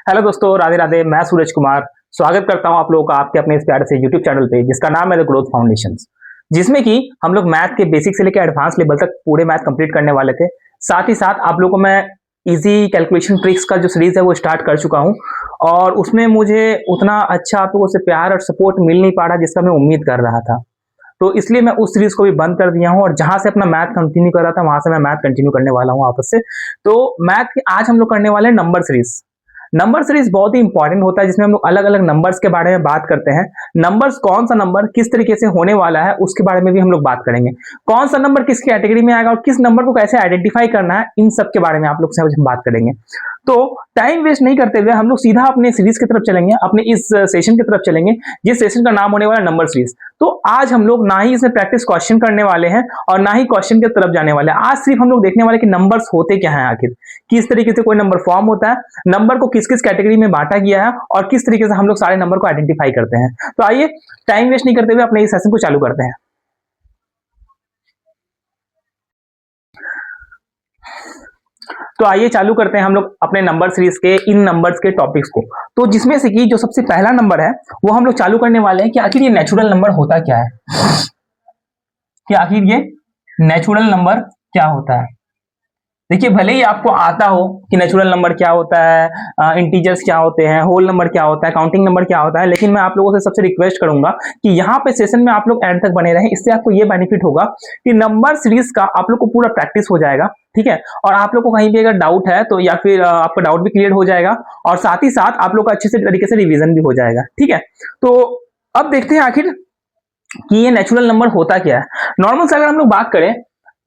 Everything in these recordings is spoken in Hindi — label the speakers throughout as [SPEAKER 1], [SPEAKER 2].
[SPEAKER 1] हेलो दोस्तों, राधे राधे। मैं सूरज कुमार स्वागत करता हूं आप लोगों का आपके अपने इस प्यारे से यूट्यूब चैनल पे जिसका नाम है द ग्रोथ फाउंडेशन, जिसमें कि हम लोग मैथ के बेसिक से लेकर एडवांस लेवल तक पूरे मैथ कंप्लीट करने वाले थे। साथ ही साथ आप लोगों को मैं इजी कैलकुलेशन ट्रिक्स का जो सीरीज है वो स्टार्ट कर चुका हूं और उसमें मुझे उतना अच्छा आप लोगों से प्यार और सपोर्ट मिल नहीं पा रहा जिसका मैं उम्मीद कर रहा था। तो इसलिए मैं उस सीरीज को भी बंद कर दिया हूं और जहां से अपना मैथ कंटिन्यू कर रहा था वहां से मैं मैथ कंटिन्यू करने वाला हूं आपस से। तो मैथ की आज हम लोग करने वाले हैं नंबर सीरीज। नंबर सीरीज बहुत ही इंपॉर्टेंट होता है जिसमें हम लोग अलग अलग नंबर्स के बारे में बात करते हैं। नंबर्स कौन सा नंबर किस तरीके से होने वाला है उसके बारे में भी हम लोग बात करेंगे। कौन सा नंबर किस कैटेगरी में आएगा और किस नंबर को कैसे आइडेंटिफाई करना है, इन सब के बारे में आप लोग से हम बात करेंगे। तो टाइम वेस्ट नहीं करते हुए हम लोग सीधा अपने सीरीज की तरफ चलेंगे, अपने इस सेशन की तरफ चलेंगे जिस सेशन का नाम होने वाला नंबर सीरीज। तो आज हम लोग ना ही इसमें प्रैक्टिस क्वेश्चन करने वाले हैं और ना ही क्वेश्चन की तरफ जाने वाले हैं। आज सिर्फ हम लोग देखने वाले कि नंबर्स होते क्या हैं, आखिर किस तरीके से कोई नंबर फॉर्म होता है, नंबर को किस किस कैटेगरी में बांटा गया है और किस तरीके से हम लोग सारे नंबर को आइडेंटिफाई करते हैं। तो आइए टाइम वेस्ट नहीं करते हुए अपने इस सेशन को चालू करते हैं। तो आइए चालू करते हैं हम लोग अपने नंबर सीरीज के इन नंबर्स के टॉपिक्स को। तो जिसमें से कि जो सबसे पहला नंबर है वो हम लोग चालू करने वाले हैं कि आखिर ये नेचुरल नंबर होता क्या है, कि आखिर ये नेचुरल नंबर क्या होता है। देखिए, भले ही आपको आता हो कि नेचुरल नंबर क्या होता है, इंटीजर्स क्या होते हैं, होल नंबर क्या होता है, काउंटिंग नंबर क्या होता है, लेकिन मैं आप लोगों से सबसे रिक्वेस्ट करूंगा कि यहाँ पे सेशन में आप लोग एंड तक बने रहें। इससे आपको ये बेनिफिट होगा कि नंबर सीरीज का आप लोग को पूरा प्रैक्टिस हो जाएगा, ठीक है। और आप लोग को कहीं भी अगर डाउट है तो या फिर आपका डाउट भी क्लियर हो जाएगा और साथ ही साथ आप लोग का अच्छे से तरीके से रिविजन भी हो जाएगा, ठीक है। तो अब देखते हैं आखिर कि ये नेचुरल नंबर होता क्या है। नॉर्मल से अगर हम लोग बात करें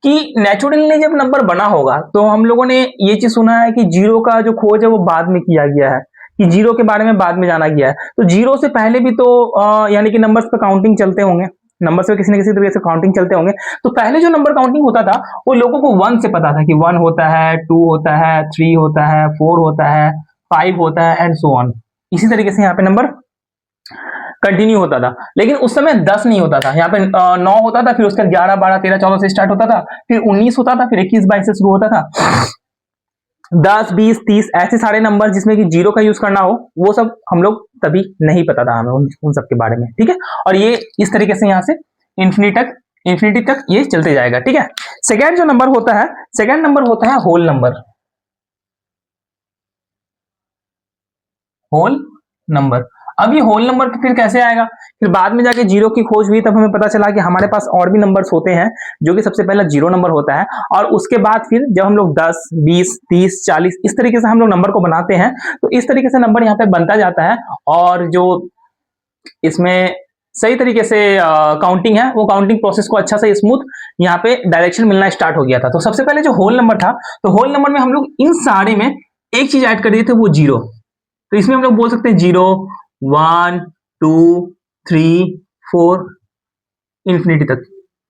[SPEAKER 1] कि नेचुरली जब नंबर बना होगा तो हम लोगों ने ये चीज सुना है कि जीरो का जो खोज है वो बाद में किया गया है, कि जीरो के बारे में बाद में जाना गया है। तो जीरो से पहले भी तो यानी कि नंबर्स पे काउंटिंग चलते होंगे, नंबर्स पे किसी न किसी तरीके से काउंटिंग चलते होंगे। तो पहले जो नंबर काउंटिंग होता था वो लोगों को वन से पता था कि वन होता है, टू होता है, थ्री होता है, फोर होता है, फाइव होता है एंड सो ऑन। इसी तरीके से यहाँ पे नंबर कंटिन्यू होता था। लेकिन उस समय 10 नहीं होता था, यहाँ पे 9 होता था, फिर उसका 11 12 13 14 से स्टार्ट होता था, फिर 19 होता था, फिर 21 22 से शुरू होता था, 10 20 30 ऐसे सारे नंबर जिसमें कि जीरो का यूज करना हो वो सब हम लोग तभी नहीं पता था हमें उन सब के बारे में, ठीक है। और ये इस तरीके से यहाँ से इंफिनिटी तक ये चलते जाएगा, ठीक है। सेकेंड जो नंबर होता है, सेकेंड नंबर होता है होल नंबर। होल नंबर, अब ये होल नंबर फिर कैसे आएगा, फिर बाद में जाके जीरो की खोज हुई तब हमें पता चला कि हमारे पास और भी नंबर्स होते हैं जो कि सबसे पहला जीरो नंबर होता है और उसके बाद फिर जब हम लोग 10 20 30 40 इस तरीके से हम लोग नंबर को बनाते हैं तो इस तरीके से नंबर यहाँ पे बनता जाता है। और जो इसमें सही तरीके से काउंटिंग है वो काउंटिंग प्रोसेस को अच्छा से स्मूथ यहाँ पे डायरेक्शन मिलना स्टार्ट हो गया था। तो सबसे पहले जो होल नंबर था, तो होल नंबर में हम लोग इन सारे में एक चीज ऐड कर दिए थे, वो जीरो। तो इसमें हम लोग बोल सकते हैं 0 1 2 3 4 इंफिनिटी तक,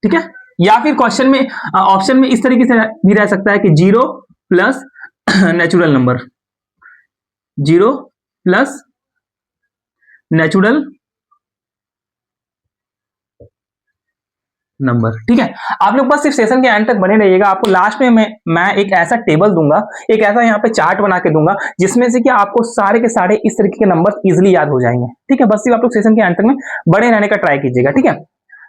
[SPEAKER 1] ठीक है। या फिर क्वेश्चन में ऑप्शन में इस तरीके से भी रह सकता है कि 0 plus natural number, 0 plus natural number, ठीक है। आप लोग बस सिर्फ सेशन के एंड तक बने रहिएगा। आपको लास्ट में मैं एक ऐसा टेबल दूंगा, एक ऐसा यहाँ पे चार्ट बना के दूंगा जिसमें से कि आपको सारे के सारे इस तरीके के नंबर इजीली याद हो जाएंगे, ठीक है। बस सिर्फ आप लोग सेशन के एंड तक में बने रहने का ट्राई कीजिएगा, ठीक है।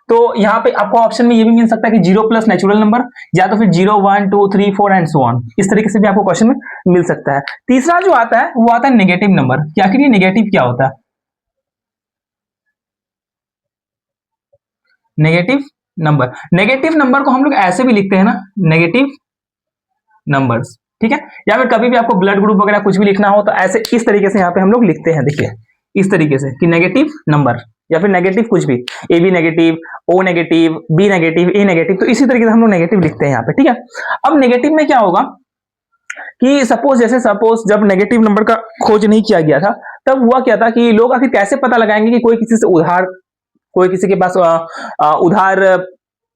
[SPEAKER 1] तो यहाँ पे आपको ऑप्शन में ये भी मिल सकता है कि 0 प्लस नेचुरल नंबर या तो फिर 0 1 2 3 4 एंड सो ऑन, इस तरीके से भी आपको क्वेश्चन में मिल सकता है। तीसरा जो आता है वो आता है नेगेटिव नंबर। कि आखिर ये नेगेटिव क्या होता है, नेगेटिव नंबर। नेगेटिव नंबर को हम लोग ऐसे भी लिखते हैं ना, नेगेटिव नंबर्स, ठीक है। या फिर कभी भी आपको ब्लड ग्रुप वगैरह कुछ भी लिखना हो तो ऐसे इस तरीके से यहाँ पे हम लोग लिखते हैं, देखिए इस तरीके से कि नेगेटिव नंबर या फिर नेगेटिव कुछ भी, A B negative, O negative, B negative, A negative, तो इसी तरीके से हम लोग नेगेटिव लिखते हैं यहाँ पे, ठीक है। अब नेगेटिव में क्या होगा कि सपोज जब नेगेटिव नंबर का खोज नहीं किया गया था तब हुआ क्या था कि लोग आखिर कैसे पता लगाएंगे कि कोई किसी से उधार, कोई किसी के पास उधार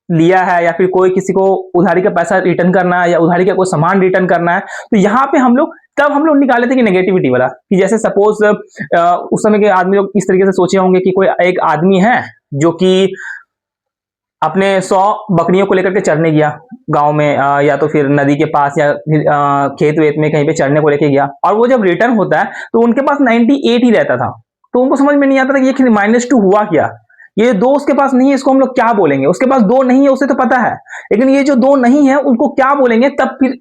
[SPEAKER 1] लिया है या फिर कोई किसी को उधारी का पैसा रिटर्न करना है या उधारी का कोई सामान रिटर्न करना है। तो यहाँ पे हम लोग निकाले थे कि नेगेटिविटी वाला, कि जैसे सपोज उस समय के आदमी लोग इस तरीके से सोचे होंगे कि कोई एक आदमी है जो कि अपने 100 बकरियों को लेकर के चरने गया गांव में, या तो फिर नदी के पास, या फिर खेत वेत में कहीं पे चरने को लेके गया, और वो जब रिटर्न होता है तो उनके पास 98 ही रहता था। तो उनको समझ में नहीं आता था कि ये -2 हुआ क्या, ये 2 उसके पास नहीं है, इसको हम लोग क्या बोलेंगे। उसके पास 2 नहीं है उसे तो पता है, लेकिन ये जो 2 नहीं है उनको क्या बोलेंगे। तब फिर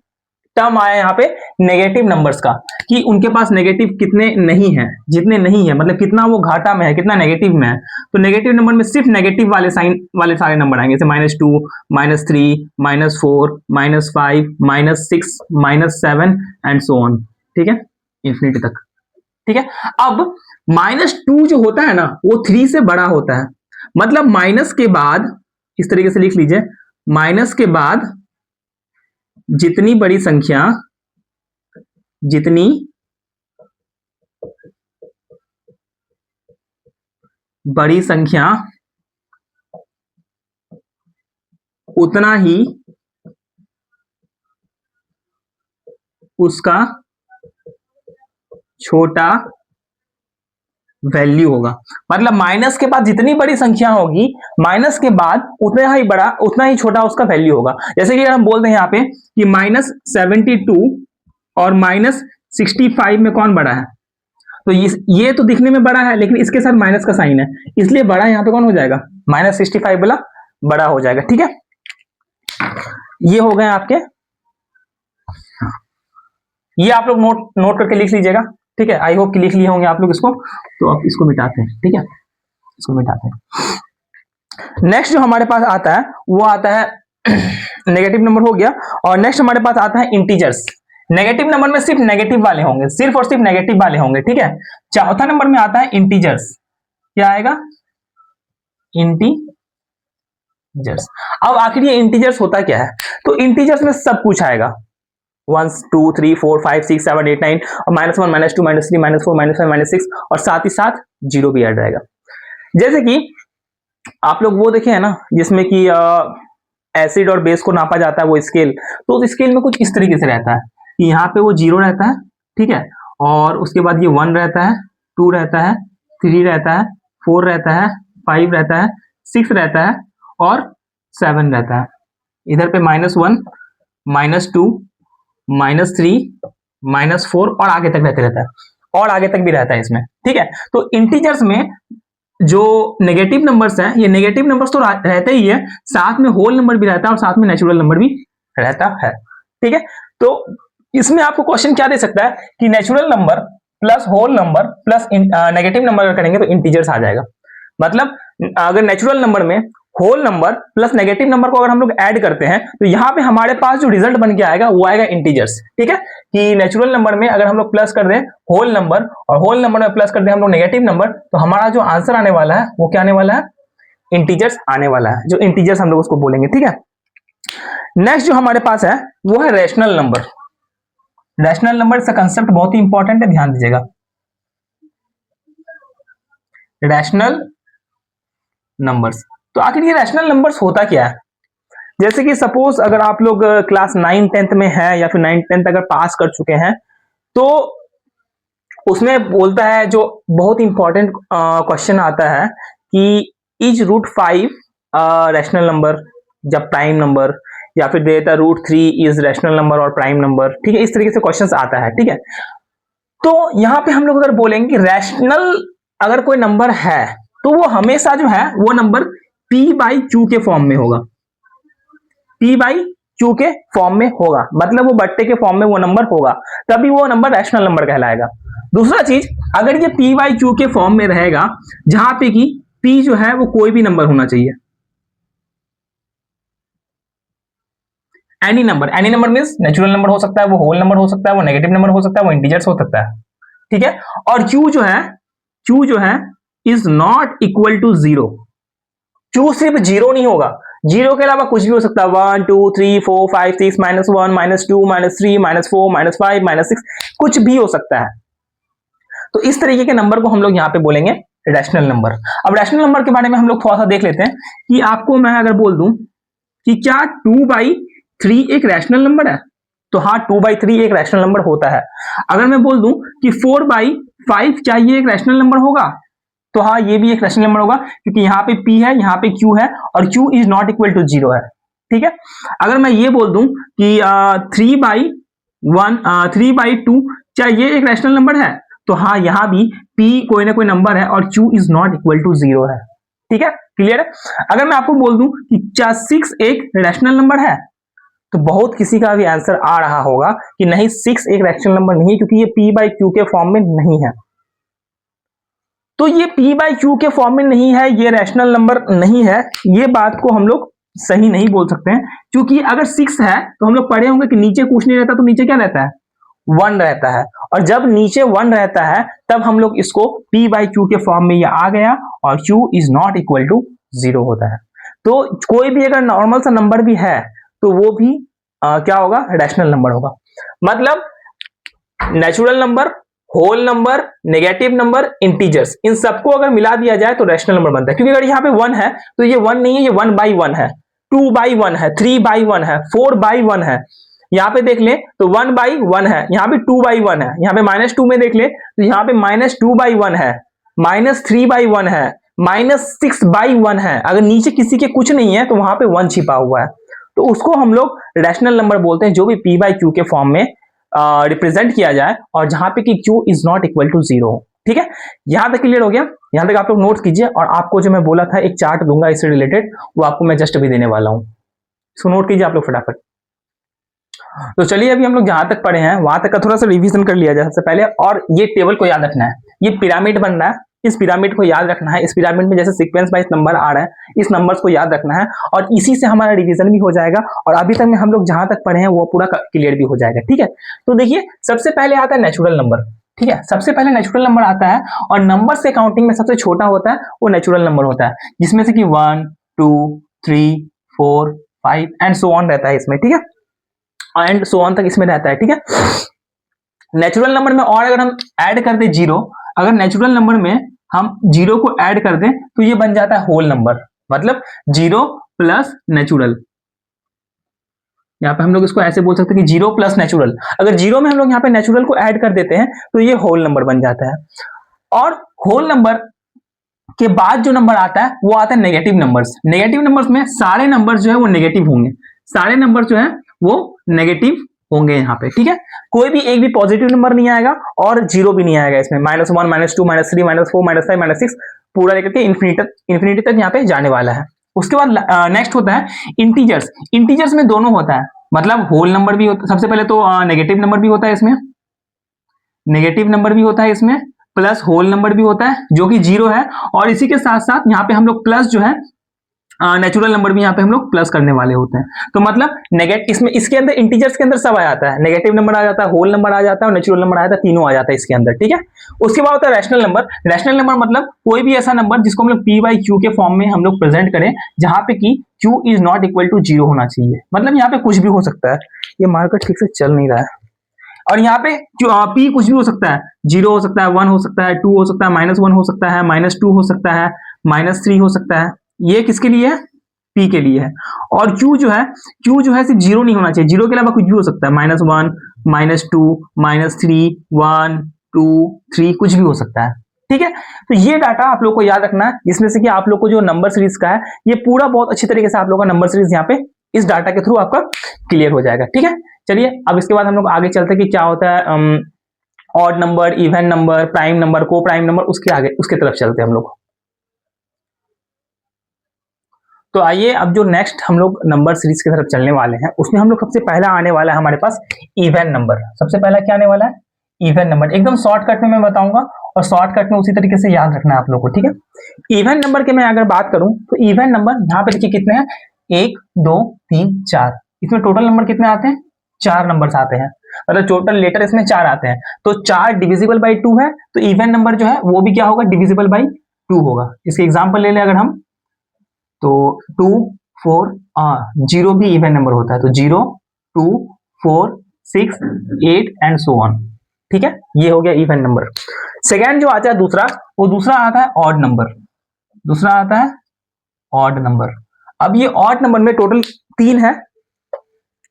[SPEAKER 1] टर्म आया यहाँ पे नेगेटिव नंबर्स का, कि उनके पास नेगेटिव कितने नहीं है, जितने नहीं है मतलब कितना वो घाटा में है, कितना नेगेटिव में है। तो नेगेटिव नंबर में सिर्फ नेगेटिव वाले साइन वाले सारे नंबर आएंगे, जैसे -2, -3, -4, -5, -6, -7 एंड सो ऑन। ठीक है, इंफिनिटी तक। ठीक है, अब -2 जो होता है ना वो 3 से बड़ा होता है। मतलब माइनस के बाद, इस तरीके से लिख लीजिए, माइनस के बाद जितनी बड़ी संख्या, जितनी बड़ी संख्या उतना ही उसका छोटा वैल्यू होगा। मतलब माइनस के बाद जितनी बड़ी संख्या होगी, माइनस के बाद उतना ही बड़ा, उतना ही छोटा उसका वैल्यू होगा। जैसे कि अगर हम बोलते हैं यहाँ पे कि -72 और -65 में कौन बड़ा है, तो ये तो दिखने में बड़ा है, लेकिन इसके साथ माइनस का साइन है, इसलिए बड़ा यहाँ पे कौन हो जाएगा, -65 वाला बड़ा हो जाएगा। ठीक है, ये हो गए आपके, ये आप लोग नोट करके लिख लीजिएगा। ठीक है, आई होप कि लिख लिए होंगे आप लोग इसको। तो अब इसको मिटाते हैं। ठीक है, इसको मिटाते हैं। नेक्स्ट जो हमारे पास आता है वो आता है नेगेटिव नंबर हो गया, और नेक्स्ट हमारे पास आता है इंटीजर्स। नेगेटिव नंबर में सिर्फ नेगेटिव वाले होंगे, सिर्फ और सिर्फ नेगेटिव वाले होंगे। ठीक है, चौथा नंबर में आता है इंटीजर्स। क्या आएगा, इंटीजर्स। अब आखिर ये इंटीजर्स होता क्या है, तो इंटीजर्स में सब कुछ आएगा, 1 2 3 4 5 6 7 8 9, और -1 -2 -3 -4 -5 -6, और साथ ही साथ जीरो भी ऐड रहेगा। जैसे कि आप लोग वो देखे हैं ना, जिसमें कि एसिड और बेस को नापा जाता है वो स्केल, तो उस स्केल में कुछ इस तरीके से रहता है कि यहाँ पे वो 0 रहता है। ठीक है, और उसके बाद ये 1 रहता है, 2 रहता है, 3 रहता है, 4 रहता है, 5 रहता है, 6 रहता है, और 7 रहता है। इधर पे -1 -2 -3 -4 और आगे तक रहता है, और आगे तक भी रहता है इसमें। ठीक है, तो इंटीजर्स में जो नेगेटिव नंबर्स हैं, ये नेगेटिव नंबर्स तो रहते ही है, साथ में होल नंबर भी रहता है, और साथ में नेचुरल नंबर भी रहता है। ठीक है, तो इसमें आपको क्वेश्चन क्या दे सकता है कि natural number plus whole number plus negative number अगर करेंगे तो इंटीजर्स आ जाएगा। मतलब अगर नेचुरल नंबर में whole number plus negative number को अगर हम लोग ऐड करते हैं तो यहाँ पे हमारे पास जो रिजल्ट बन के आएगा वो आएगा इंटीजर्स। ठीक है, कि नेचुरल नंबर में अगर हम लोग प्लस कर दें होल नंबर, और होल नंबर में प्लस कर दें हम लोग नेगेटिव नंबर, तो हमारा जो आंसर आने वाला है वो क्या आने वाला है, इंटीजर्स आने वाला है, जो इंटीजर्स हम लोग उसको बोलेंगे। ठीक है, नेक्स्ट जो हमारे पास है वो है रैशनल नंबर। रैशनल नंबर का कंसेप्ट बहुत ही इंपॉर्टेंट है, ध्यान दीजिएगा। रैशनल नंबर्स, तो आखिर ये रैशनल नंबर्स होता क्या है। जैसे कि सपोज अगर आप लोग क्लास 9 10th में है, या फिर 9 10th अगर पास कर चुके हैं, तो उसमें बोलता है, जो बहुत इंपॉर्टेंट क्वेश्चन आता है कि इज √5 रैशनल नंबर जब प्राइम नंबर, या फिर देता √3 इज रैशनल नंबर और प्राइम नंबर। ठीक है, इस तरीके से क्वेश्चंस आता है। ठीक है, तो यहां पे हम लोग अगर बोलेंगे कि रैशनल अगर कोई नंबर है तो वो हमेशा जो है वो नंबर p/q के फॉर्म में होगा, p/q के फॉर्म में होगा, मतलब वो बट्टे के फॉर्म में वो नंबर होगा, तभी वो नंबर रैशनल नंबर कहलाएगा। दूसरा चीज, अगर ये p/q के फॉर्म में रहेगा, जहां पे कि p जो है वो कोई भी नंबर होना चाहिए, any number means natural number हो सकता है, वो होल नंबर हो सकता है, वो नेगेटिव नंबर हो सकता है, वो इंटीजर्स हो सकता है। ठीक है, और q जो है is not equal to 0। q सिर्फ 0 नहीं होगा, 0 के अलावा कुछ भी हो सकता है, 1 2 3 4 5 6 -1 -2 -3 -4 -5 -6 कुछ भी हो सकता है। तो इस तरीके के नंबर को हम लोग यहाँ पे बोलेंगे रैशनल नंबर। अब रैशनल नंबर के बारे में हम लोग थोड़ा सा देख लेते हैं कि आपको मैं अगर बोल दूं कि क्या 2/3 एक रैशनल नंबर है, तो हाँ 2/3 एक रैशनल नंबर होता है। अगर मैं बोल दूं कि 4/5 क्या ये एक रैशनल नंबर होगा, तो हाँ, ये भी एक रैशनल नंबर होगा, क्योंकि यहाँ पे p है, यहाँ पे q है, और q is not equal to 0 है। ठीक है, अगर मैं ये बोल दूं कि 3/2 क्या ये एक रैशनल नंबर है, तो हाँ, यहाँ भी p कोई ना कोई नंबर है और q is not equal to 0 है। ठीक है, क्लियर है। अगर मैं आपको बोल दूं कि क्या 6 एक रैशनल नंबर है, तो बहुत किसी का भी आंसर आ रहा होगा कि नहीं, 6 एक रैशनल नंबर नहीं है, क्योंकि ये p/q के फॉर्म में नहीं है। तो ये p/q के फॉर्म में नहीं है, ये रैशनल नंबर नहीं है, ये बात को हम लोग सही नहीं बोल सकते हैं, क्योंकि अगर 6 है तो हम लोग पढ़े होंगे कि नीचे कुछ नहीं रहता, तो नीचे क्या रहता है, 1 रहता है, और जब नीचे 1 रहता है तब हम लोग इसको p/q के फॉर्म में ये आ गया, और q is not equal to 0 होता है। तो कोई भी अगर नॉर्मल सा नंबर भी है तो वो भी क्या होगा, रैशनल नंबर होगा। मतलब natural number, whole number, negative number, integers, इन सबको अगर मिला दिया जाए तो रैशनल नंबर बनता है। क्योंकि अगर यहाँ पे 1 है तो ये 1 नहीं है, ये 1/1 है, 2/1 है, 3/1 है, 4/1 है। यहाँ पे देख ले तो 1/1 है, यहाँ पे 2/1 है, यहाँ पे -2 में देख ले तो यहाँ पे -2/1 है, -3/1 है, -6/1 है। अगर नीचे किसी के कुछ नहीं है तो वहां पे 1 छिपा हुआ है, तो उसको हम लोग रैशनल नंबर बोलते हैं, जो भी p/q के फॉर्म में रिप्रेजेंट किया जाए, और जहां पे कि q is not equal to 0। ठीक है, यहां तक क्लियर हो गया। यहां तक आप लोग नोट कीजिए, और आपको जो मैं बोला था एक चार्ट दूंगा इससे रिलेटेड, वो आपको मैं जस्ट अभी देने वाला हूं, इसको नोट कीजिए आप लोग फटाफट। तो चलिए, अभी हम लोग जहां तक पढ़े हैं वहां तक का थोड़ा सा रिवीजन कर लिया जाए सबसे पहले। और ये टेबल को याद रखना है, ये पिरामिड बन रहा है, इस पिरामिड को याद रखना है। इस पिरामिड में जैसे सीक्वेंस वाइज नंबर आ रहा है, इस नंबर्स को याद रखना है, और इसी से हमारा रिवीजन भी हो जाएगा, और अभी तक में हम लोग जहां तक पढ़े हैं वो पूरा क्लियर भी हो जाएगा। ठीक है, तो देखिए, सबसे पहले आता है नेचुरल नंबर। ठीक है, सबसे पहले नेचुरल नंबर आता है, और नंबर से काउंटिंग में सबसे छोटा होता है वो नेचुरल नंबर होता है, जिसमें से कि 1, 2, 3, 4, 5 एंड सो ऑन रहता है इसमें। ठीक है, एंड सो ऑन तक इसमें रहता है। ठीक है, नेचुरल नंबर में और अगर हम ऐड कर दे 0, अगर नेचुरल नंबर में हम 0 को ऐड कर दें तो ये बन जाता है होल नंबर, मतलब 0 प्लस नेचुरल। यहाँ पे हम लोग इसको ऐसे बोल सकते हैं कि 0 प्लस नेचुरल। अगर 0 में हम लोग यहाँ पे नेचुरल को ऐड कर देते हैं तो ये होल नंबर बन जाता है। और होल नंबर के बाद जो नंबर आता है वो आता है नेगेटिव नंबर्स। नेगेटिव नंबर्स में सारे नंबर्स जो है वो नेगेटिव होंगे, सारे नंबर जो है वो नेगेटिव होंगे यहाँ पे। ठीक है, कोई भी एक भी पॉजिटिव नंबर नहीं आएगा और 0 भी नहीं आएगा इसमें। -1, -2, -3, -4, -5, -6 पूरा लेकर के इंफिनिटी तक यहाँ पे जाने वाला है। उसके बाद नेक्स्ट होता है इंटीजर्स। इंटीजर्स में दोनों होता है, मतलब होल नंबर भी होता है, सबसे पहले तो नेगेटिव नंबर भी होता है इसमें, नेगेटिव नंबर भी होता है इसमें, प्लस होल नंबर भी होता है जो कि 0 है, और इसी के साथ साथ यहाँ पे हम लोग प्लस जो है नेचुरल नंबर भी यहाँ पे हम लोग प्लस करने वाले होते हैं। तो मतलब नेगेटिव, इसमें इसके अंदर इंटीजर्स के अंदर सब आ जाता है, नेगेटिव नंबर आ जाता है, होल नंबर आ जाता है, और नेचुरल नंबर आ जाता है, तीनों आ जाता है इसके अंदर। ठीक है, उसके बाद होता है रैशनल नंबर। रैशनल नंबर मतलब कोई भी ऐसा नंबर जिसको हम लोग p/q के फॉर्म में हम लोग प्रेजेंट करें, जहां पे कि q is not equal to 0 होना चाहिए। मतलब यहाँ पे कुछ भी हो सकता है, ये मार्कर ठीक से चल नहीं रहा है, और यहाँ पे p कुछ भी हो सकता है, 0 हो सकता है, 1 हो सकता है, 2 हो सकता है, -1 हो सकता है, -2 हो सकता है, -3 हो सकता है। ये किसके लिए है, p के लिए है। और q जो है सिर्फ 0 नहीं होना चाहिए, 0 के अलावा कुछ भी हो सकता है, -1, -2, -3, 1, 2, 3 कुछ भी हो सकता है। ठीक है, तो ये डाटा आप लोग को याद रखना है, जिसमें से कि आप लोग को जो नंबर सीरीज का है ये पूरा बहुत अच्छी तरीके से आप लोग का नंबर सीरीज यहाँ पे इस डाटा के थ्रू आपका क्लियर हो जाएगा। ठीक है, चलिए अब इसके बाद हम लोग आगे चलते हैं कि क्या होता है odd number, even number, prime number, को प्राइम नंबर, उसके आगे उसके तरफ चलते हैं हम लोग। तो आइए अब जो नेक्स्ट हम लोग नंबर सीरीज की तरफ चलने वाले हैं, उसमें हम लोग सबसे पहला आने वाला है हमारे पास इवन नंबर। सबसे पहला क्या आने वाला है, इवन नंबर। एकदम शॉर्टकट में मैं बताऊंगा, और शॉर्टकट में उसी तरीके से याद रखना है आप लोग को। ठीक है, इवन नंबर के मैं अगर बात करूं तो इवन नंबर यहाँ पे देखिए कितने हैं, 1, 2, 3, 4। इसमें टोटल नंबर कितने आते हैं, 4 नंबर्स आते हैं, मतलब टोटल लेटर इसमें 4 आते हैं। तो 4 डिविजिबल बाई 2 है, तो इवन नंबर जो है वो भी क्या होगा, डिविजिबल बाई 2 होगा। इसके एग्जाम्पल ले लें अगर हम, तो 2, 4, 0 भी इवन नंबर होता है, तो 0, 2, 4, 6, 8 एंड सो ऑन। ठीक है, ये हो गया इवन नंबर। सेकेंड जो आता है दूसरा, वो दूसरा आता है ऑड नंबर। दूसरा आता है ऑड नंबर। अब ये ऑड नंबर में टोटल 3 है,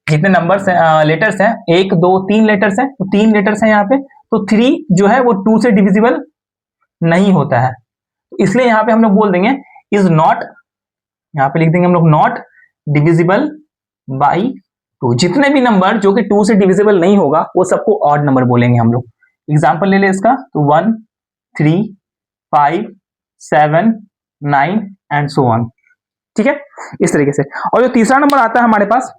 [SPEAKER 1] जितने नंबर्स हैं, लेटर्स हैं, 1, 2, 3 लेटर्स हैं, तो 3 लेटर्स हैं यहाँ पे। तो 3 जो है वो 2 से डिविजिबल नहीं होता है, इसलिए यहाँ पे हम लोग बोल देंगे इज नॉट, यहाँ पे लिख देंगे हम लोग नॉट डिविजिबल बाई 2। जितने भी नंबर जो कि 2 से डिविजिबल नहीं होगा वो सबको ऑड नंबर बोलेंगे हम लोग। एग्जाम्पल ले ले इसका, तो 1, 3, 5, 7, 9 एंड सो ऑन। ठीक है, इस तरीके से। और जो तीसरा नंबर आता है हमारे पास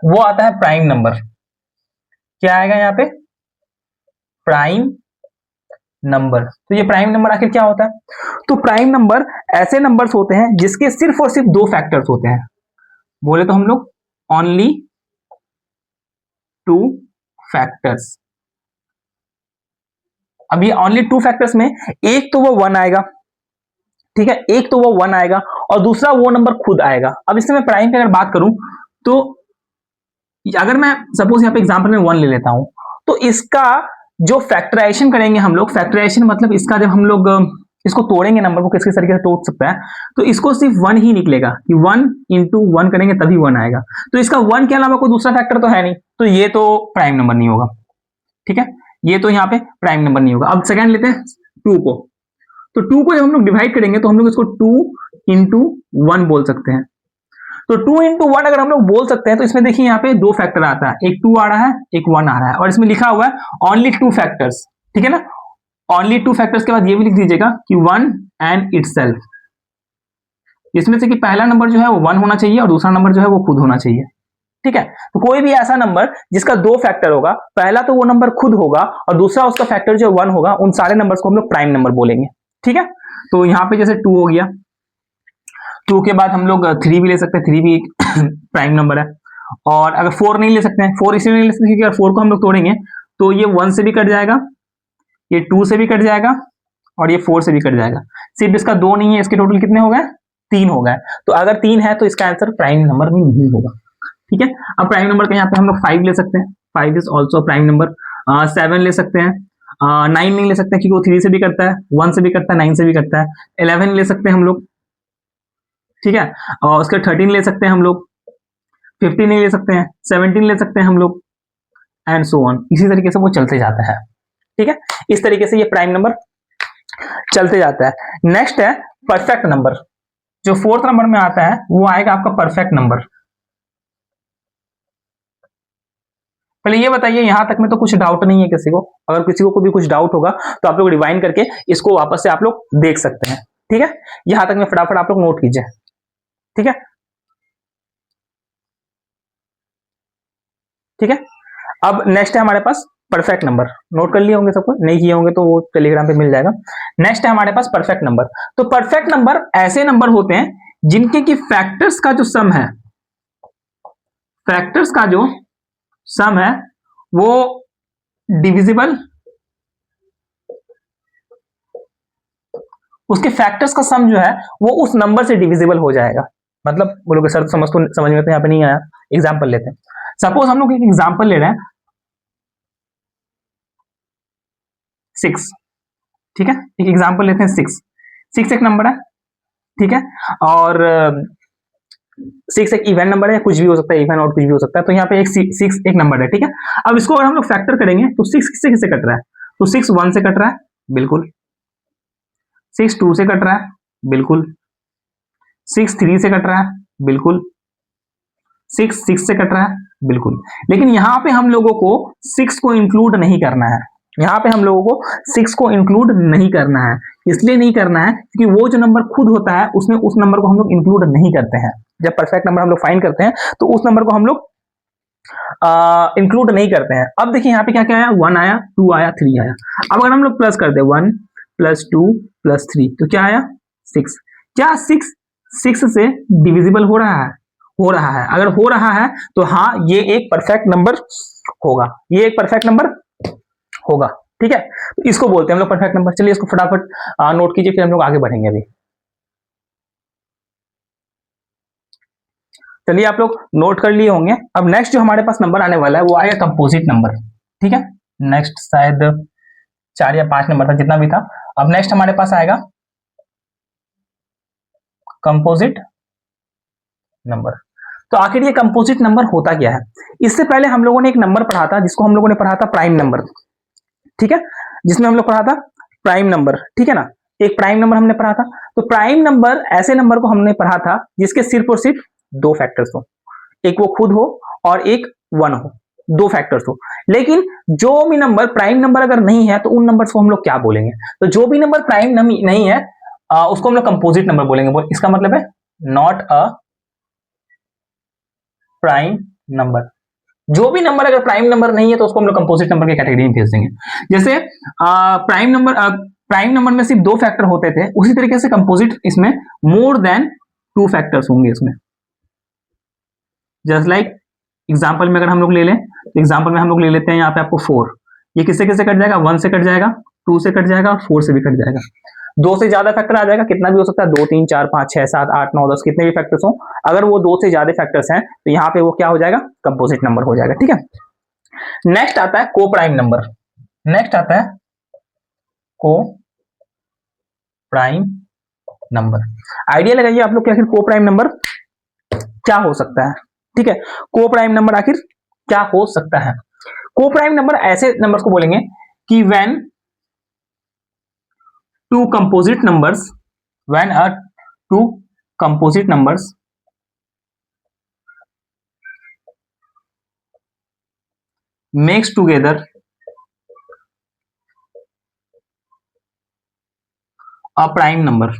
[SPEAKER 1] वो आता है प्राइम नंबर। क्या आएगा यहाँ पे? Prime number. तो ये प्राइम नंबर आखिर क्या होता है? तो प्राइम नंबर ऐसे नंबर्स होते हैं जिसके सिर्फ और सिर्फ 2 फैक्टर्स होते हैं। बोले तो हम लोग ओनली 2 फैक्टर्स। अब ये ओनली 2 फैक्टर्स में एक तो वो 1 आएगा, ठीक है, एक तो वो 1 आएगा और दूसरा वो नंबर खुद आएगा। अब इससे मैं प्राइम की अगर बात करूं तो अगर मैं सपोज यहाँ पे एग्जांपल में 1 ले लेता हूं, तो इसका जो फैक्टराइजेशन करेंगे हम लोग, फैक्टराइजेशन मतलब इसका जब हम लोग इसको तोड़ेंगे नंबर को, किस तरीके से तोड़ सकता है, तो इसको सिर्फ 1 ही निकलेगा कि 1 इंटू 1 करेंगे तभी 1 आएगा। तो इसका 1 के अलावा कोई दूसरा फैक्टर तो है नहीं, तो ये तो प्राइम नंबर नहीं होगा। ठीक है, ये तो यहाँ पे प्राइम नंबर नहीं होगा। अब सेकेंड लेते हैं 2 को। तो 2 को जब हम लोग डिवाइड करेंगे तो हम लोग इसको 2 इंटू 1 बोल सकते हैं। तो 2 इंटू 1 अगर हम लोग बोल सकते हैं तो इसमें देखिए यहाँ पे 2 फैक्टर आता है, एक 2 आ रहा है, एक 1 आ रहा है, और इसमें लिखा हुआ है ओनली 2 फैक्टर्स। ठीक है ना, ओनली 2 फैक्टर्स के बाद ये भी लिख दीजिएगा कि 1 एंड इटसेल्फ। इसमें से कि पहला नंबर जो है वो 1 होना चाहिए और दूसरा नंबर जो है वो खुद होना चाहिए। ठीक है, तो कोई भी ऐसा नंबर जिसका 2 फैक्टर होगा, पहला तो वो नंबर खुद होगा और दूसरा उसका फैक्टर जो 1 होगा, उन सारे नंबर्स को हम लोग प्राइम नंबर बोलेंगे। ठीक है, तो यहाँ पे जैसे 2 हो गया, 2 के बाद हम लोग 3 भी ले सकते हैं, 3 भी प्राइम नंबर है। और अगर 4 नहीं ले सकते हैं, 4 इसलिए नहीं ले सकते क्योंकि अगर 4 को हम लोग तोड़ेंगे तो ये 1 से भी कट जाएगा, ये 2 से भी कट जाएगा और ये 4 से भी कट जाएगा। सिर्फ इसका 2 नहीं है, इसके टोटल कितने हो गए? 3 हो गए। तो अगर 3 है तो इसका आंसर प्राइम नंबर भी नहीं होगा। ठीक है, अब प्राइम नंबर का यहाँ पे हम लोग 5 ले सकते हैं, 5 इज ऑल्सो प्राइम नंबर। 7 ले सकते हैं, 9 नहीं ले सकते क्योंकि वो 3 से भी करता है, 1 से भी करता है, 9 से भी करता है। 11 ले सकते हैं हम लोग, ठीक है, और उसके 13 ले सकते हैं हम लोग, 15 नहीं ले सकते हैं, 17 ले सकते हैं हम लोग, एंड सो ऑन। इसी तरीके से वो चलते जाता है। ठीक है, इस तरीके से ये प्राइम नंबर चलते जाता है। नेक्स्ट है परफेक्ट नंबर। जो 4th नंबर में आता है वो आएगा आपका परफेक्ट नंबर। पहले ये बताइए, यहां तक में तो कुछ डाउट नहीं है किसी को? अगर किसी को भी कुछ डाउट होगा तो आप लोग रिवाइंड करके इसको वापस से आप लोग देख सकते हैं। ठीक है, यहां तक में फटाफट आप लोग नोट कीजिए। ठीक है, ठीक है, अब नेक्स्ट है हमारे पास परफेक्ट नंबर। नोट कर लिए होंगे सबको, नहीं किए होंगे तो वो टेलीग्राम पे मिल जाएगा। नेक्स्ट है हमारे पास परफेक्ट नंबर। तो परफेक्ट नंबर ऐसे नंबर होते हैं जिनके की फैक्टर्स का जो सम है, फैक्टर्स का जो सम है वो डिविजिबल, उसके फैक्टर्स का सम जो है वो उस नंबर से डिविजिबल हो जाएगा। मतलब बोलोगे सर समझ में तो यहाँ पे नहीं आया, एग्जाम्पल लेते हैं। सपोज हम लोग एक एग्जाम्पल ले रहे हैं 6। ठीक है, एक एग्जाम्पल लेते हैं 6 एक नंबर है, ठीक है, और 6 एक इवन नंबर है, कुछ भी हो सकता है, इवन और कुछ भी हो सकता है। तो यहाँ पे एक 6 एक नंबर है। ठीक है, अब इसको अगर हम लोग फैक्टर करेंगे तो 6 किससे किससे कट रहा है? तो 6 1 से कट रहा है, बिल्कुल। 6 2 से कट रहा है, बिल्कुल। 6 3 से कट रहा है, बिल्कुल। 6 6 से कट रहा है, बिल्कुल। लेकिन यहाँ पे हम लोगों को 6 को इंक्लूड नहीं करना है। यहाँ पे हम लोगों को 6 को इंक्लूड नहीं करना है। इसलिए नहीं करना है क्योंकि वो जो नंबर खुद होता है उसमें उस नंबर को हम लोग इंक्लूड नहीं करते हैं। जब परफेक्ट नंबर हम लोग फाइंड करते हैं तो उस नंबर को हम लोग इंक्लूड नहीं करते हैं। अब देखिए यहाँ पे क्या क्या आया, 1 आया, 2 आया, 3 आया। अब अगर हम लोग प्लस कर दे 1 + 2 + 3 तो क्या आया? 6। क्या 6 से डिविजिबल हो रहा है? हो रहा है। अगर हो रहा है तो हाँ, ये एक परफेक्ट नंबर होगा, ये एक परफेक्ट नंबर होगा। ठीक है, तो इसको बोलते हैं हम लोग परफेक्ट नंबर। चलिए इसको फटाफट नोट कीजिए, फिर हम लोग आगे बढ़ेंगे। अभी चलिए आप लोग नोट कर लिए होंगे। अब नेक्स्ट जो हमारे पास नंबर आने वाला है वो आएगा कंपोजिट नंबर। ठीक है, नेक्स्ट शायद 4 या 5 नंबर था, जितना भी था। अब नेक्स्ट हमारे पास आएगा कंपोजिट नंबर। तो आखिर ये कंपोजिट नंबर होता क्या है? इससे पहले हम लोगों ने एक नंबर पढ़ा था जिसको हम लोगों ने पढ़ा था प्राइम नंबर। ठीक है, जिसमें हम लोग पढ़ा था प्राइम नंबर। ठीक है ना, एक प्राइम नंबर हमने पढ़ा था। तो प्राइम नंबर ऐसे नंबर को हमने पढ़ा था जिसके सिर्फ और सिर्फ दो फैक्टर्स हो, एक वो खुद हो और एक 1 हो, दो फैक्टर्स हो। लेकिन जो भी नंबर प्राइम नंबर अगर नहीं है तो उन नंबर्स को हम लोग क्या बोलेंगे? तो जो भी नंबर प्राइम नहीं है उसको हम लोग कंपोजिट नंबर बोलेंगे। इसका मतलब है नॉट अ प्राइम नंबर। जो भी नंबर अगर प्राइम नंबर नहीं है तो उसको हम लोग कंपोजिट नंबर की कैटेगरी में भेज देंगे। जैसे प्राइम नंबर में सिर्फ दो फैक्टर होते थे, उसी तरीके से कंपोजिट इसमें मोर देन 2 फैक्टर्स होंगे इसमें। जस्ट लाइक एग्जांपल में अगर हम लोग ले लें तो एग्जांपल में हम लोग ले लेते हैं यहाँ पे आपको 4, ये किससे किससे कट जाएगा? 1 से कट जाएगा, 2 से कट जाएगा और 4 से भी कट जाएगा। 2 से ज्यादा फैक्टर आ जाएगा, कितना भी हो सकता है, 2 3 4 5 6 7 8 9 10 कितने भी फैक्टर्स हो, अगर वो 2 से ज्यादा फैक्टर्स हैं तो यहाँ पे वो क्या हो जाएगा? कंपोजिट नंबर हो जाएगा। ठीक है, नेक्स्ट आता है को प्राइम नंबर। नेक्स्ट आता है को प्राइम नंबर। आइडिया लगाइए आप लोग कि आखिर को प्राइम नंबर क्या हो सकता है। ठीक है, को प्राइम नंबर आखिर क्या हो सकता है? को प्राइम नंबर ऐसे नंबर्स को बोलेंगे कि when two composite numbers, when a two composite numbers makes together a prime number.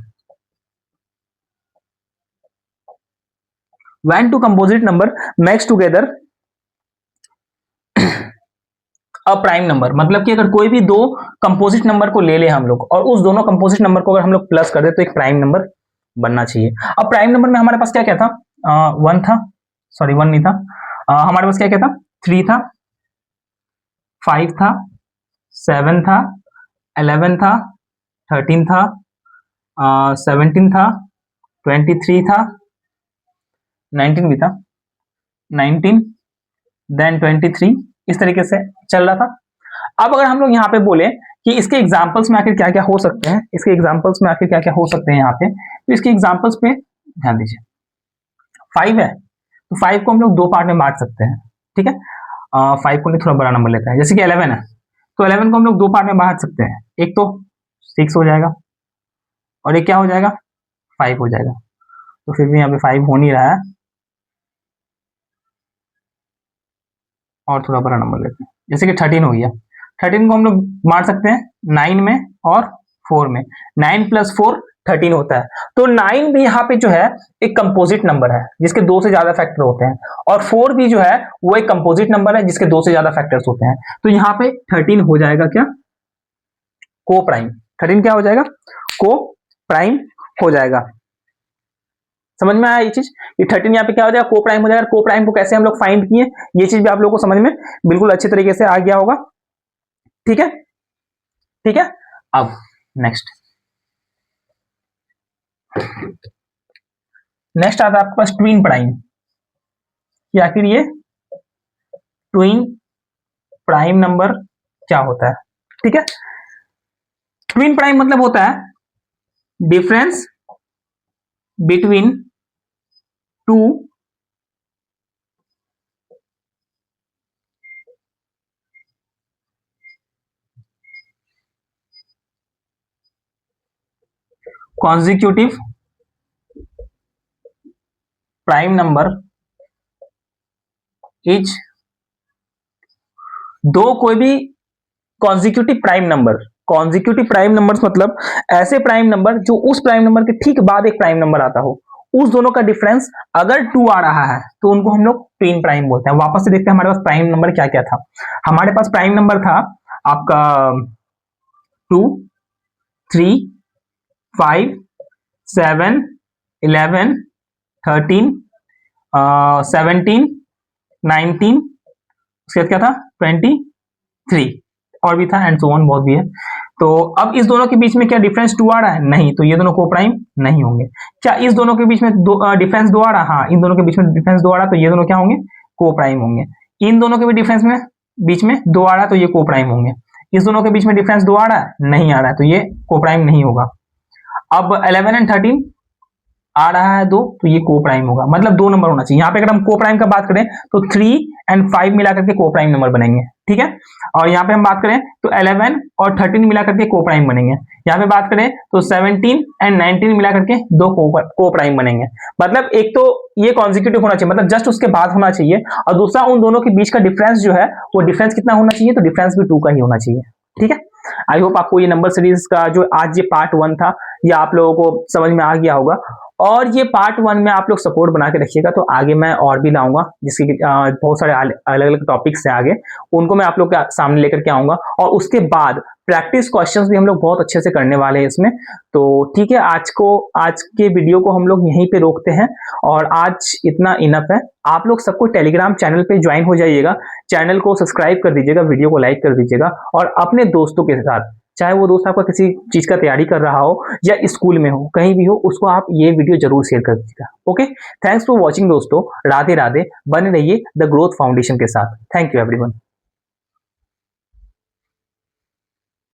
[SPEAKER 1] When two composite number makes together a prime number, मतलब कि अगर कोई भी दो कंपोजिट नंबर को ले ले हम लोग और उस दोनों कंपोजिट नंबर को अगर हम लोग प्लस कर दे तो एक प्राइम नंबर बनना चाहिए। अब प्राइम नंबर में हमारे पास क्या क्या था? 1 था, सॉरी 1 नहीं था, हमारे पास क्या क्या था? 3 था, 5 था, 7 था, 11 था, 13 था, 17 था, 23 था, 19 भी था, 19 देन 23, इस तरीके से चल रहा था। अब अगर हम लोग यहाँ पे बोले कि इसके एग्जांपल्स में आखिर क्या क्या हो सकते हैं, इसके एग्जांपल्स में आखिर क्या क्या हो सकते हैं यहाँ पे, तो इसके एग्जांपल्स पे ध्यान दीजिए। 5 है तो 5 को हम लोग दो पार्ट में बांट सकते हैं। ठीक है, 5 को नहीं, थोड़ा बड़ा नंबर लेते हैं, जैसे कि 11 है तो 11 को हम लोग दो पार्ट में बांट सकते हैं, एक तो 6 हो जाएगा और एक क्या हो जाएगा? 5 हो जाएगा। तो फिर भी यहाँ पे 5 हो नहीं रहा है और थोड़ा बड़ा नंबर लेते हैं, जैसे कि 13 हो गया। 13 को हम लोग बांट सकते हैं 9 में और 4 में, 9 प्लस 4 13 होता है। तो 9 भी यहाँ पे जो है एक कंपोजिट नंबर है जिसके दो से ज्यादा फैक्टर होते हैं, और 4 भी जो है वो एक कंपोजिट नंबर है जिसके दो से ज्यादा फैक्टर्स होते हैं। तो यहाँ पे 13 हो जाएगा क्या? को प्राइम। 13 क्या हो जाएगा? को प्राइम हो जाएगा। समझ में आया ये चीज? ये 13 यहाँ पे क्या हो जाएगा? को प्राइम हो जाएगा। को प्राइम को कैसे हम लोग फाइंड किए, ये चीज भी आप लोगों को समझ में बिल्कुल अच्छे तरीके से आ गया होगा। ठीक है, ठीक है। अब नेक्स्ट आता है आपके पास ट्विन प्राइम, कि आखिर ये ट्विन प्राइम नंबर क्या होता है। ठीक है, ट्विन प्राइम मतलब होता है difference between two consecutive prime number is, दो कोई भी consecutive prime number, consecutive prime numbers मतलब ऐसे प्राइम नंबर जो उस प्राइम नंबर के ठीक बाद एक प्राइम नंबर आता हो, उस दोनों का डिफरेंस अगर 2 आ रहा है तो उनको हम लोग ट्विन प्राइम बोलते हैं। वापस से देखते हैं हमारे पास प्राइम नंबर क्या क्या था। हमारे पास प्राइम नंबर था आपका 2, 3, 5, 7, 11, 13, 17, 19, उसके बाद क्या था? 23 और भी था, एंड सो ऑन, बहुत भी है। तो अब इस दोनों के बीच में क्या डिफरेंस 2 आ रहा है? नहीं, तो ये दोनों को प्राइम नहीं होंगे। क्या इस दोनों के बीच में डिफरेंस 2 आ रहा है? हाँ, इन दोनों के बीच में डिफरेंस 2 आ रहा है, तो ये दोनों क्या होंगे? को प्राइम होंगे। इन दोनों के भी डिफरेंस में बीच में 2 आ रहा है तो ये को प्राइम होंगे। इस दोनों के बीच में डिफरेंस 2 आ रहा है? नहीं आ रहा है, तो ये को प्राइम नहीं होगा। अब 11 एंड 13 आ रहा है 2, तो ये को प्राइम होगा। मतलब 2 नंबर होना चाहिए। यहाँ पे अगर हम को प्राइम का बात करें तो 3 एंड 5 मिलाकर के को प्राइम नंबर बनेंगे। ठीक है। और यहाँ पे हम बात करें तो 11 और 13 मिला करके को प्राइम बनेंगे। यहाँ पे बात करें तो 17 एंड 19 मिला करके दो को प्राइम बनेंगे। मतलब एक तो ये कॉन्जिक्यूटिव होना चाहिए, मतलब जस्ट उसके बाद होना चाहिए, और दूसरा उन दोनों के बीच का डिफरेंस जो है वो डिफरेंस कितना होना चाहिए, तो डिफरेंस भी 2 का ही होना चाहिए। ठीक है। आई होप आपको ये नंबर सीरीज का जो आज ये पार्ट 1 था ये आप लोगों को समझ में आ गया होगा, और ये पार्ट 1 में आप लोग सपोर्ट बना के रखिएगा, तो आगे मैं और भी लाऊंगा जिसके बहुत सारे अलग अलग टॉपिक्स हैं आगे, उनको मैं आप लोग के सामने लेकर के आऊंगा, और उसके बाद प्रैक्टिस क्वेश्चंस भी हम लोग बहुत अच्छे से करने वाले हैं इसमें। तो ठीक है, आज के वीडियो को हम लोग यहीं पे रोकते हैं, और आज इतना इनफ है। आप लोग सबको टेलीग्राम चैनल पे ज्वाइन हो जाइएगा, चैनल को सब्सक्राइब कर दीजिएगा, वीडियो को लाइक कर दीजिएगा, और अपने दोस्तों के साथ, चाहे वो दोस्त आपका किसी चीज का तैयारी कर रहा हो या स्कूल में हो, कहीं भी हो, उसको आप ये वीडियो जरूर शेयर कर दीजिएगा। ओके, थैंक्स फॉर वॉचिंग दोस्तों, राधे राधे, बने रहिए द ग्रोथ फाउंडेशन के साथ। Thank you everyone.